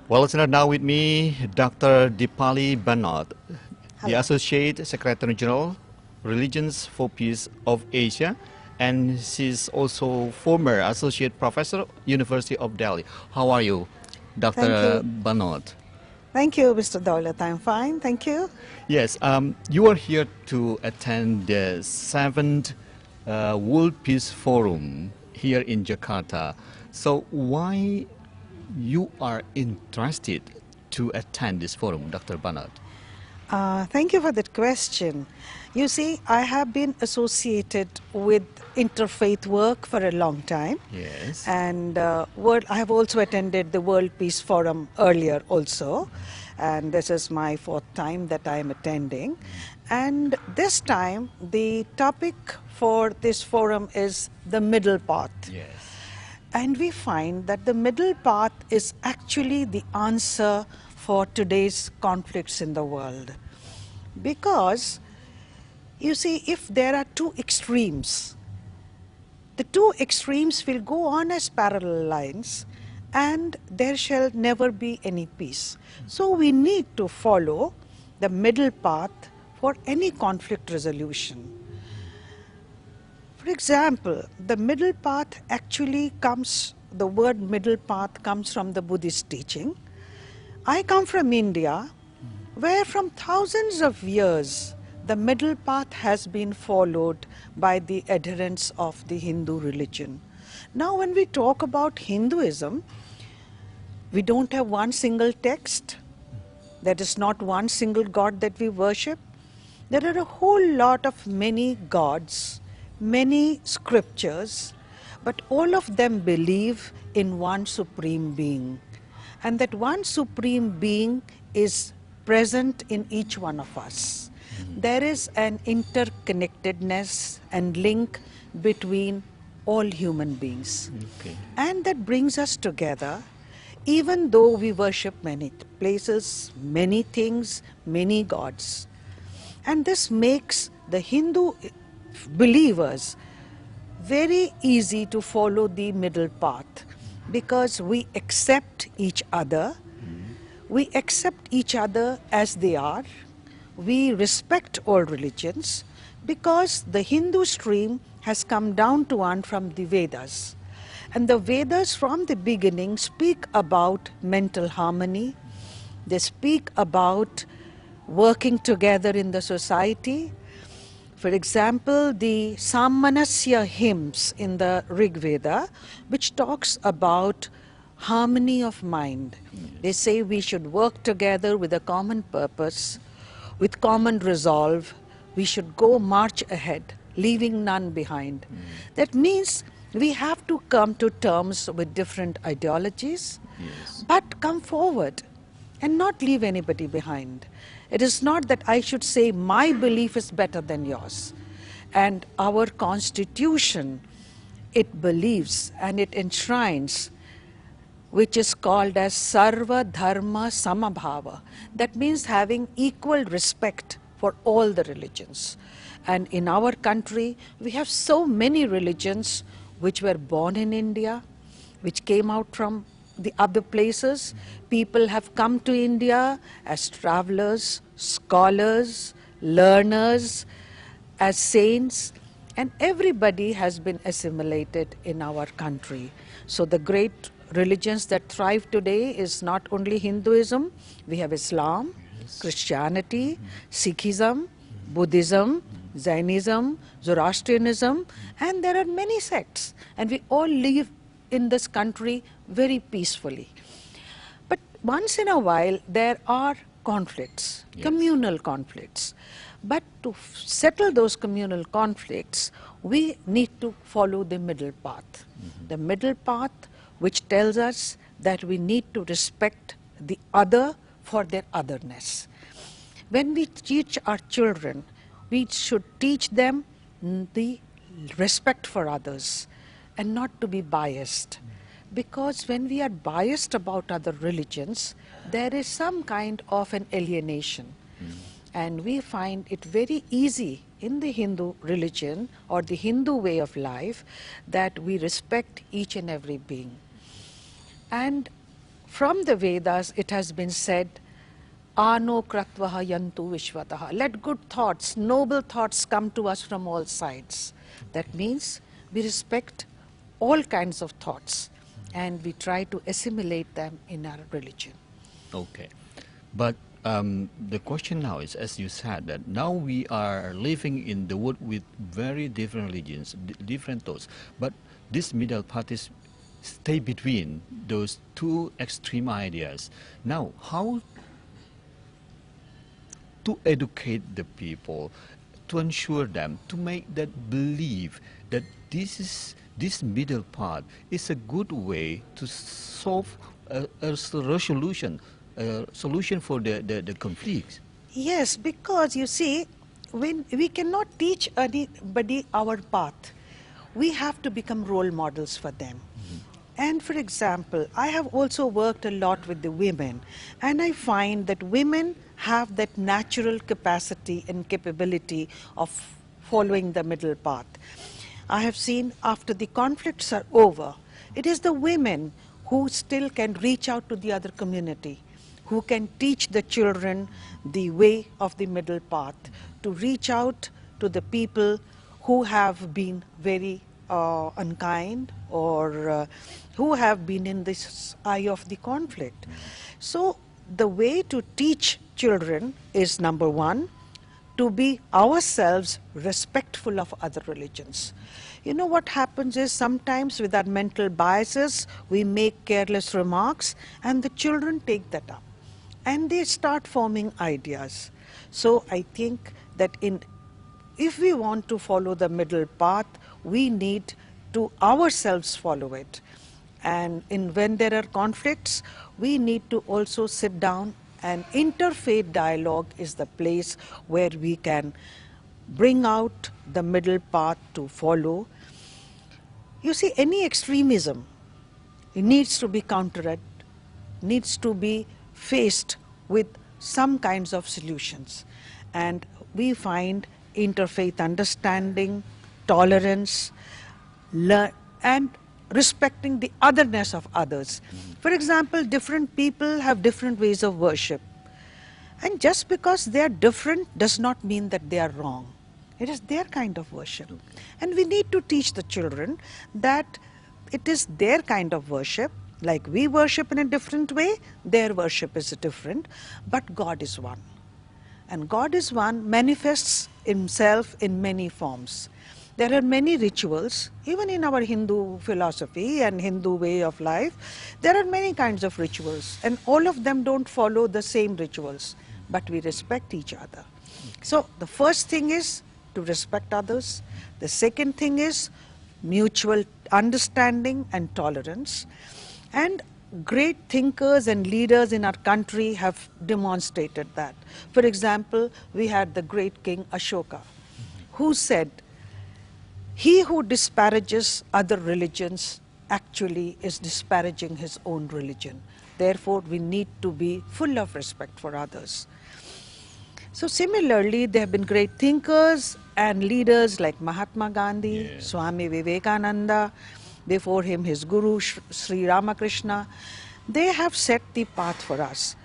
Well, it's now with me, Dr. Dipali Banod, the Hello. Associate Secretary General, Religions for Peace of Asia, and she's also former Associate Professor, University of Delhi. How are you, Thank Dr. you. Banod? Thank you, Mr. Daulat. I'm fine. Thank you. Yes, you are here to attend the 7th World Peace Forum here in Jakarta. So why you are interested to attend this forum, Dr. Banod? Thank you for that question. You see, I have been associated with interfaith work for a long time. Yes. And I have also attended the World Peace Forum earlier also. And this is my fourth time that I am attending. And this time, the topic for this forum is the middle path. Yes. And we find that the middle path is actually the answer for today's conflicts in the world. Because, you see, if there are two extremes, the two extremes will go on as parallel lines and there shall never be any peace. So we need to follow the middle path for any conflict resolution. For example, the middle path actually comes, the word middle path comes from the Buddhist teaching. I come from India, where from thousands of years, the middle path has been followed by the adherents of the Hindu religion. Now, when we talk about Hinduism, we don't have one single text. There is not one single god that we worship. There are a whole lot of many gods, many scriptures, but all of them believe in one supreme being. And that one supreme being is present in each one of us. There is an interconnectedness and link between all human beings. Okay. And that brings us together, even though we worship many places, many things, many gods. And this makes the Hindu believers very easy to follow the middle path because we accept each other. We accept each other as they are. We respect all religions because the Hindu stream has come down to one from the Vedas. And the Vedas from the beginning speak about mental harmony. They speak about working together in the society. For example, the Sammanasya hymns in the Rig Veda, which talks about harmony of mind. They say we should work together with a common purpose, with common resolve. We should go march ahead, leaving none behind. That means we have to come to terms with different ideologies, but come forward and not leave anybody behind. It is not that I should say my belief is better than yours. And our constitution, it believes and it enshrines, which is called as Sarva Dharma Samabhava. That means having equal respect for all the religions. And in our country, we have so many religions which were born in India, which came out from the other places. People have come to India as travelers, scholars, learners, as saints, and everybody has been assimilated in our country. So the great religions that thrive today is not only Hinduism, we have Islam, Christianity, Sikhism, Buddhism, Jainism, Zoroastrianism, and there are many sects, and we all live in this country very peacefully. But once in a while, there are conflicts, communal conflicts. But to settle those communal conflicts, we need to follow the middle path. The middle path which tells us that we need to respect the other for their otherness. When we teach our children, we should teach them the respect for others and not to be biased. Because when we are biased about other religions, there is some kind of an alienation. And we find it very easy in the Hindu religion or the Hindu way of life that we respect each and every being. And From the Vedas, it has been said, Ano kratvaha yantu vishvataha. Let good thoughts, noble thoughts come to us from all sides. That means we respect all kinds of thoughts and we try to assimilate them in our religion. Okay. But the question now is, as you said, that now we are living in the world with very different religions, different thoughts. But this middle path is stay between those two extreme ideas. Now, how to educate the people, to ensure them, to make that believe that this middle path is a good way to solve a solution for the conflicts. Yes, because you see, when we cannot teach anybody our path, we have to become role models for them. And for example, I have also worked a lot with the women, and I find that women have that natural capacity and capability of following the middle path. I have seen after the conflicts are over, it is the women who still can reach out to the other community, who can teach the children the way of the middle path, to reach out to the people who have been very unkind or who have been in this eye of the conflict. So the way to teach children is, number one, to be ourselves respectful of other religions. You know what happens is sometimes with our mental biases, we make careless remarks and the children take that up and they start forming ideas. So I think that if we want to follow the middle path, we need to ourselves follow it. And when there are conflicts, we need to also sit down, and interfaith dialogue is the place where we can bring out the middle path to follow. You see, any extremism, it needs to be countered, needs to be faced with some kinds of solutions. And we find interfaith understanding, tolerance, and respecting the otherness of others. For example, different people have different ways of worship. And just because they are different does not mean that they are wrong. It is their kind of worship. And we need to teach the children that it is their kind of worship. Like we worship in a different way, their worship is different, but God is one. And God is one, manifests himself in many forms. There are many rituals, even in our Hindu philosophy and Hindu way of life, there are many kinds of rituals, and all of them don't follow the same rituals, but we respect each other. So the first thing is to respect others. The second thing is mutual understanding and tolerance. And great thinkers and leaders in our country have demonstrated that. For example, we had the great King Ashoka, who said, "He who disparages other religions actually is disparaging his own religion. Therefore, we need to be full of respect for others." So similarly, there have been great thinkers and leaders like Mahatma Gandhi, Swami Vivekananda, before him his guru Sri Ramakrishna. They have set the path for us.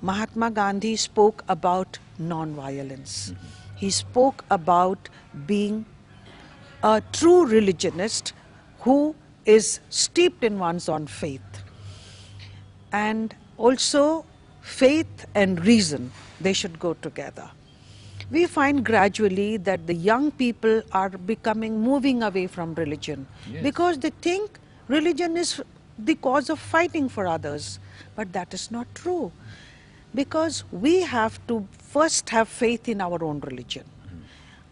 Mahatma Gandhi spoke about non-violence. He spoke about being a true religionist who is steeped in one's own faith. And also faith and reason, they should go together. We find gradually that the young people are moving away from religion because they think religion is the cause of fighting for others. But that is not true, because we have to first have faith in our own religion.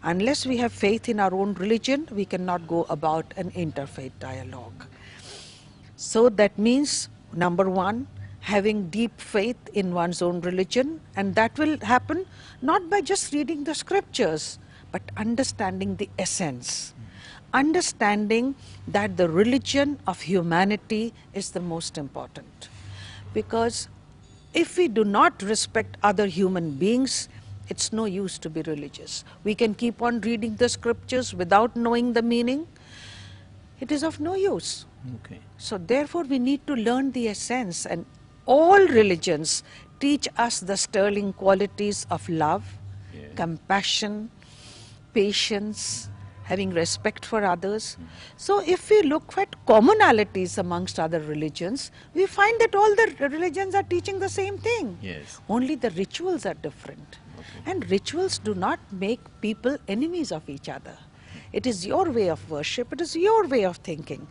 Unless we have faith in our own religion, we cannot go about an interfaith dialogue. So that means, number one, having deep faith in one's own religion, and that will happen not by just reading the scriptures, but understanding the essence. Understanding that the religion of humanity is the most important. Because if we do not respect other human beings, it's no use to be religious. We can keep on reading the scriptures without knowing the meaning. It is of no use. Okay. So therefore we need to learn the essence, and all religions teach us the sterling qualities of love, Yeah. compassion, patience, having respect for others. So if we look at commonalities amongst other religions, we find that all the religions are teaching the same thing. Yes. Only the rituals are different. Okay. And rituals do not make people enemies of each other. It is your way of worship, it is your way of thinking.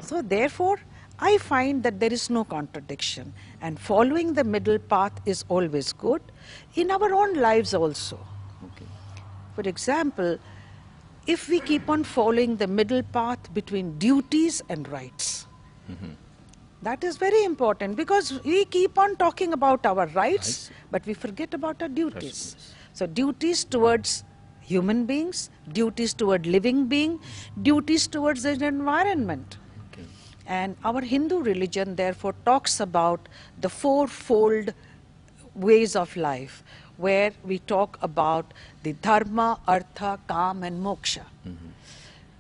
So therefore, I find that there is no contradiction, and following the middle path is always good in our own lives also. Okay. For example, if we keep on following the middle path between duties and rights, that is very important, because we keep on talking about our rights, Rights. but we forget about our duties. Yes. So duties towards human beings, duties toward living being, duties towards the environment. Okay. And our Hindu religion therefore talks about the fourfold ways of life, where we talk about the dharma, artha, kam and moksha.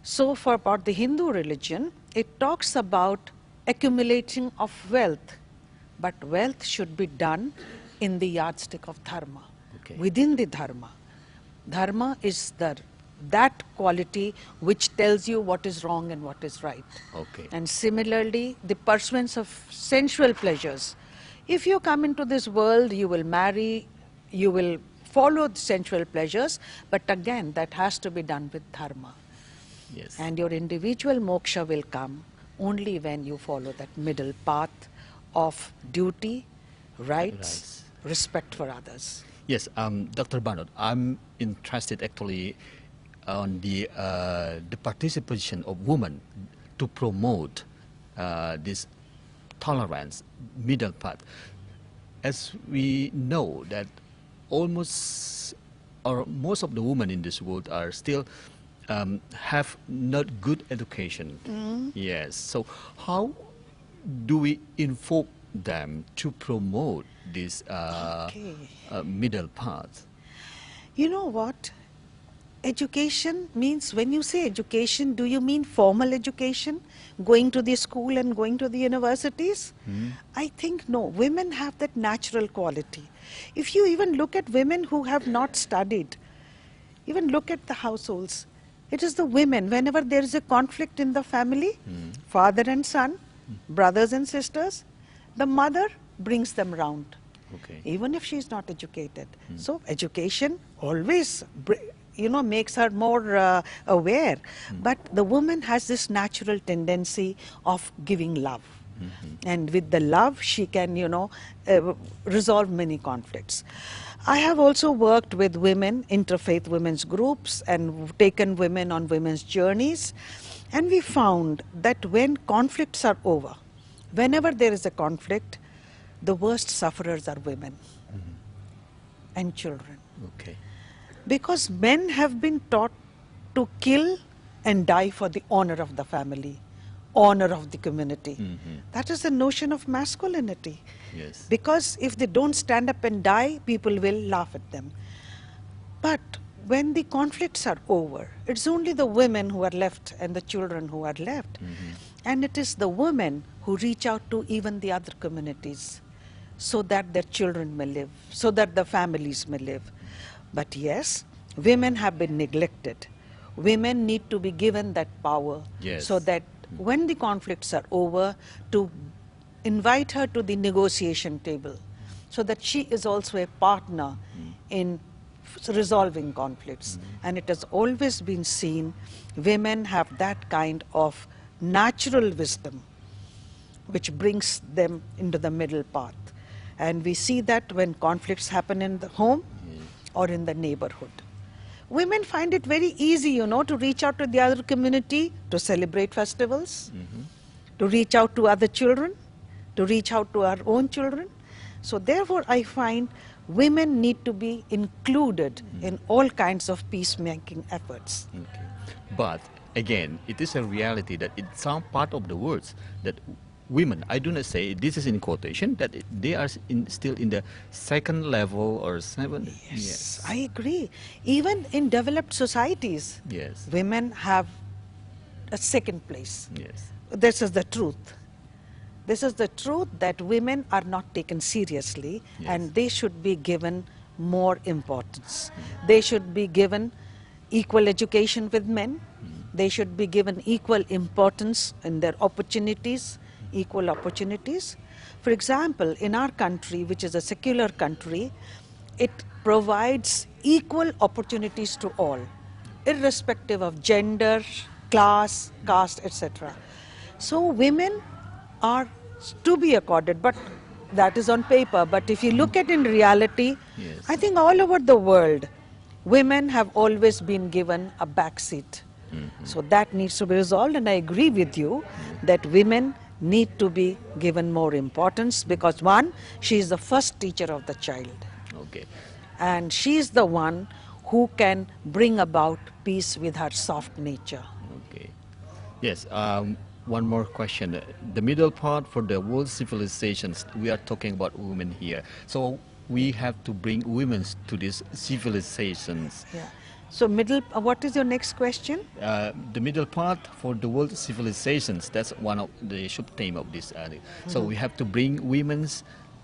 So for about the Hindu religion, it talks about accumulating of wealth, but wealth should be done in the yardstick of dharma, Okay. within the dharma. Dharma is that quality which tells you what is wrong and what is right. Okay. And similarly, the pursuance of sensual pleasures. If you come into this world, you will marry, you will follow the sensual pleasures, but again, that has to be done with dharma. Yes. And your individual moksha will come only when you follow that middle path of duty, rights, respect for others. Yes, Dr. Barnard, I'm interested actually on the participation of women to promote this tolerance, middle path. As we know that almost or most of the women in this world are still have not good education. Yes, so how do we invoke them to promote this middle path? You know what? Education means, when you say education, do you mean formal education? Going to the school and going to the universities? I think no. Women have that natural quality. If you even look at women who have not studied, even look at the households, it is the women, whenever there is a conflict in the family, father and son, brothers and sisters, the mother brings them round, Okay. even if she is not educated. So education always makes her more aware. But the woman has this natural tendency of giving love. And with the love, she can, resolve many conflicts. I have also worked with women, interfaith women's groups, and taken women on women's journeys. And we found that when conflicts are over, whenever there is a conflict, the worst sufferers are women and children. Okay. Because men have been taught to kill and die for the honor of the family, honor of the community. That is the notion of masculinity. Yes. Because if they don't stand up and die, people will laugh at them. But when the conflicts are over, it's only the women who are left and the children who are left. And it is the women who reach out to even the other communities so that their children may live, so that the families may live. But yes, women have been neglected. Women need to be given that power, Yes. so that when the conflicts are over, to invite her to the negotiation table, so that she is also a partner in resolving conflicts. And it has always been seen women have that kind of natural wisdom which brings them into the middle path. And we see that when conflicts happen in the home or in the neighborhood. Women find it very easy, to reach out to the other community, to celebrate festivals, to reach out to other children, to reach out to our own children. So therefore, I find women need to be included in all kinds of peacemaking efforts. Okay. But again, it is a reality that in some part of the world that women, I do not say this is in quotation, that they are still in the second level or seven. Yes, I agree. Even in developed societies, Yes. women have a second place. Yes. this is the truth. This is the truth that women are not taken seriously, Yes. and they should be given more importance. They should be given equal education with men. They should be given equal importance in their opportunities, equal opportunities. For example, in our country, which is a secular country, it provides equal opportunities to all, irrespective of gender, class, caste, etc. So women are to be accorded, but that is on paper. But if you look at in reality, Yes. I think all over the world, women have always been given a backseat. So that needs to be resolved, and I agree with you that women need to be given more importance because one, she is the first teacher of the child, Okay. and she is the one who can bring about peace with her soft nature. Okay. Yes. One more question. The middle part for the world civilizations, we are talking about women here. So we have to bring women to these civilizations. Yeah. So what is your next question? The middle part for the world civilizations, that's one of the sub-theme of this. So we have to bring women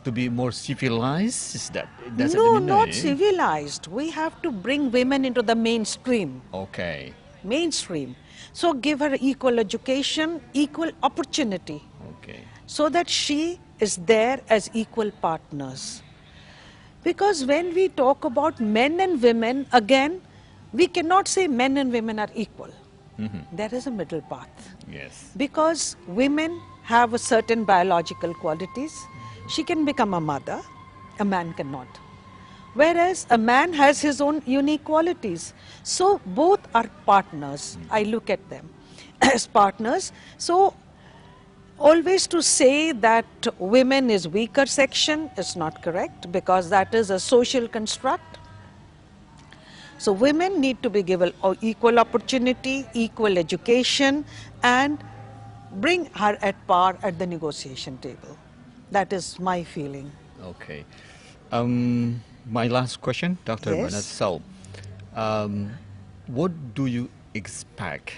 to be more civilized. Is that? Does No, it mean not civilized. We have to bring women into the mainstream. Okay. Mainstream. So give her equal education, equal opportunity, Okay. so that she is there as equal partners. Because when we talk about men and women, again, we cannot say men and women are equal. There is a middle path. Yes. Because women have a certain biological qualities. She can become a mother, a man cannot. Whereas a man has his own unique qualities. So both are partners. I look at them as partners. So always to say that women is weaker section is not correct, because that is a social construct. So women need to be given equal opportunity, equal education, and bring her at par at the negotiation table. That is my feeling. Okay. My last question, Dr. Yes. Bernard. So, what do you expect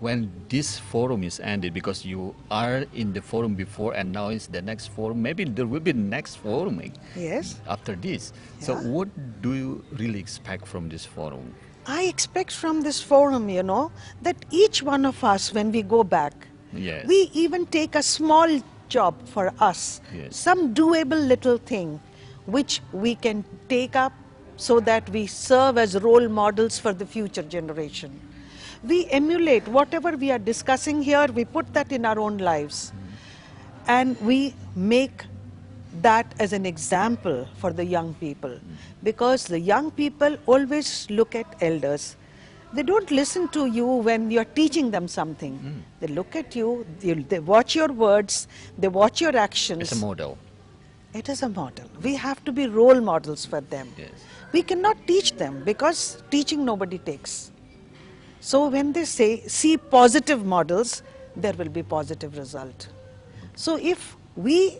when this forum is ended? Because you are in the forum before and now it's the next forum. Maybe there will be the next forum Yes. after this. So, Yeah. what do you really expect from this forum? I expect from this forum, that each one of us, when we go back, Yes. we even take a small job for us, Yes. some doable little thing which we can take up so that we serve as role models for the future generation. We emulate whatever we are discussing here, we put that in our own lives, and we make that as an example for the young people, because the young people always look at elders. They don't listen to you when you're teaching them something. They look at you, they watch your words, they watch your actions. It's a model. It is a model. We have to be role models for them. Yes. We cannot teach them because teaching nobody takes. So when they say, see positive models, there will be positive result. So if we,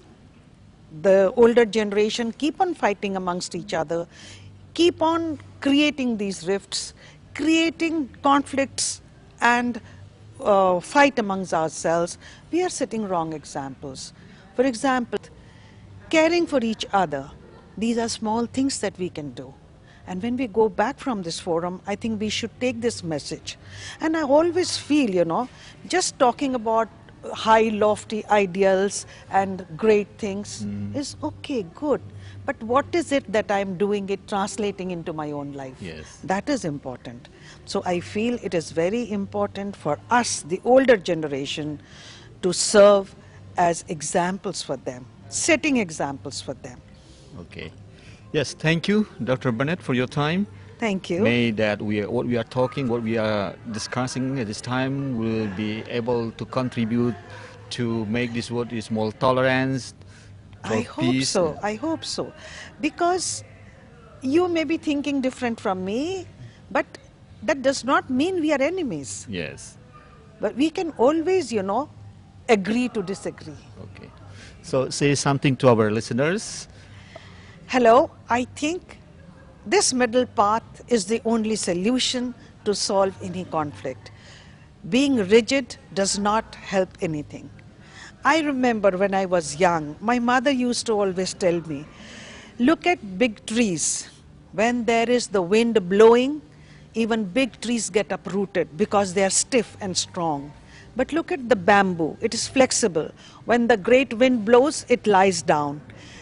the older generation, keep on fighting amongst each other, keep on creating these rifts, creating conflicts and fight amongst ourselves, we are setting wrong examples. For example, caring for each other. These are small things that we can do. And when we go back from this forum, I think we should take this message. And I always feel, just talking about high, lofty ideals and great things is okay, good. But what is it that I'm doing it, translating into my own life? Yes. That is important. So I feel it is very important for us, the older generation, to serve as examples for them, setting examples for them. Okay. Yes, thank you, Dr. Burnett, for your time. Thank you. May that what we are talking, what we are discussing at this time will be able to contribute to make this world is more tolerance, for I hope peace. so. I hope so. Because you may be thinking different from me, but that does not mean we are enemies. Yes. But we can always, agree to disagree. Okay. So say something to our listeners. Hello, I think this middle path is the only solution to solve any conflict. Being rigid does not help anything. I remember when I was young, my mother used to always tell me, look at big trees. When there is the wind blowing, even big trees get uprooted because they are stiff and strong. But look at the bamboo, it is flexible. When the great wind blows, it lies down.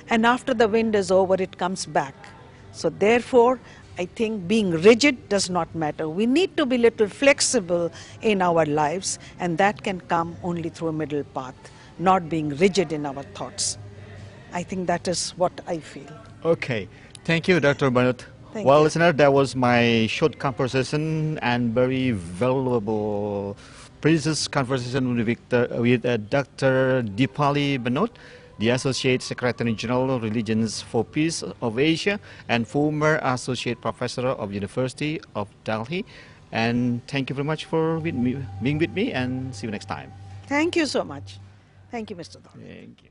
And after the wind is over, it comes back. So therefore, I think being rigid does not matter. We need to be little flexible in our lives, and that can come only through a middle path, not being rigid in our thoughts. I think that is what I feel. Okay. Thank you, Dr. Bernard. Thank Well, you. listener, that was my short conversation and very valuable, precious conversation with Dr. Dipali Bernard, the Associate Secretary General Religions for Peace of Asia and former Associate Professor of University of Delhi. And thank you very much for being with me, and see you next time. Thank you so much. Thank you, Mr. Dhar. Thank you.